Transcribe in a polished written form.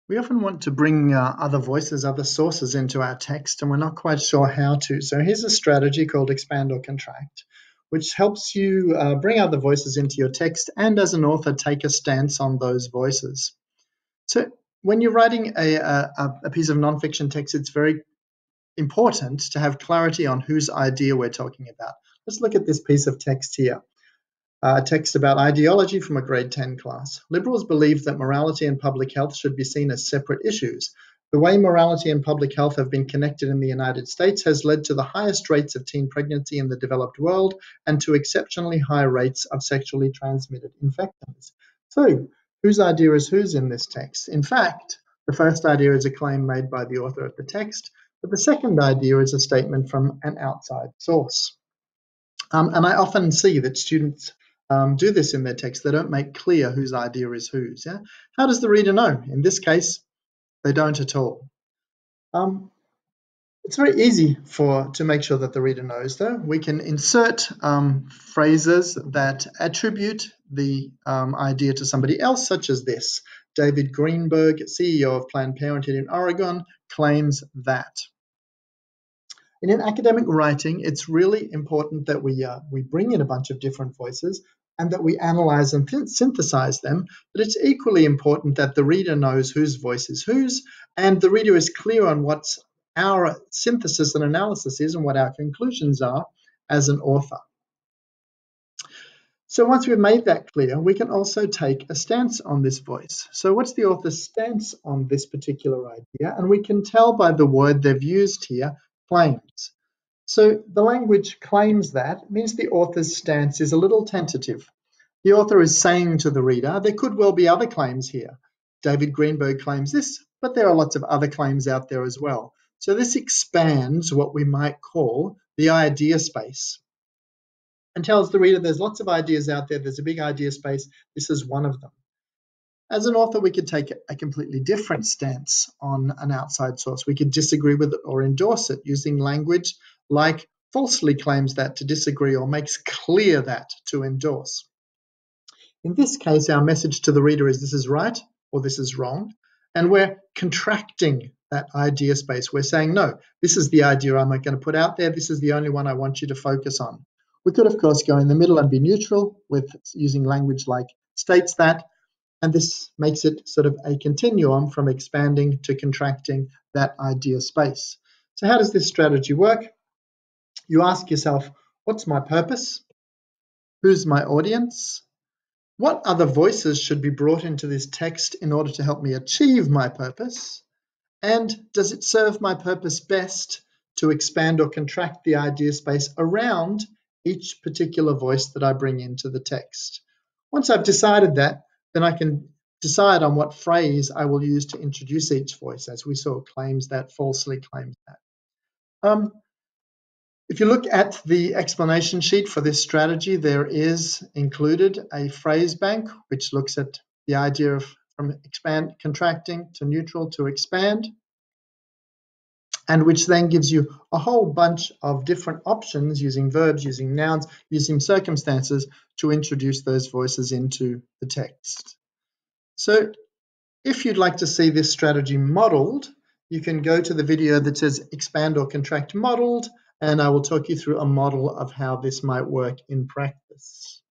We often want to bring other voices, other sources into our text, and we're not quite sure how to. So here's a strategy called expand or contract, which helps you bring other voices into your text and as an author take a stance on those voices. So when you're writing a piece of nonfiction text, it's very important to have clarity on whose idea we're talking about. Let's look at this piece of text here. Text about ideology from a grade 10 class. Liberals believe that morality and public health should be seen as separate issues. The way morality and public health have been connected in the United States has led to the highest rates of teen pregnancy in the developed world and to exceptionally high rates of sexually transmitted infections. So, whose idea is whose in this text? In fact, the first idea is a claim made by the author of the text, but the second idea is a statement from an outside source. And I often see that students do this in their text. They don't make clear whose idea is whose. Yeah? How does the reader know? In this case, they don't at all. It's very easy to make sure that the reader knows, though. We can insert phrases that attribute the idea to somebody else, such as this. David Greenberg, CEO of Planned Parenthood in Oregon, claims that. In academic writing, it's really important that we bring in a bunch of different voices and that we analyze and synthesize them, but it's equally important that the reader knows whose voice is whose, and the reader is clear on what our synthesis and analysis is and what our conclusions are as an author. So once we've made that clear, we can also take a stance on this voice. So what's the author's stance on this particular idea? And we can tell by the word they've used here, claims. So the language claims that means the author's stance is a little tentative. The author is saying to the reader, there could well be other claims here. David Greenberg claims this, but there are lots of other claims out there as well. So this expands what we might call the idea space and tells the reader there's lots of ideas out there, there's a big idea space, this is one of them. As an author, we could take a completely different stance on an outside source. We could disagree with it or endorse it using language like falsely claims that to disagree or makes clear that to endorse. In this case, our message to the reader is this is right or this is wrong, and we're contracting that idea space. We're saying, no, this is the idea I'm going to put out there. This is the only one I want you to focus on. We could, of course, go in the middle and be neutral with using language like states that, and this makes it sort of a continuum from expanding to contracting that idea space. So how does this strategy work? You ask yourself, what's my purpose? Who's my audience? What other voices should be brought into this text in order to help me achieve my purpose? And does it serve my purpose best to expand or contract the idea space around each particular voice that I bring into the text? Once I've decided that, then I can decide on what phrase I will use to introduce each voice, as we saw, claims that, falsely claims that. If you look at the explanation sheet for this strategy, there is included a phrase bank, which looks at the idea of from contracting to neutral to expand, and which then gives you a whole bunch of different options using verbs, using nouns, using circumstances to introduce those voices into the text. So if you'd like to see this strategy modeled, you can go to the video that says expand or contract modeled, and I will talk you through a model of how this might work in practice.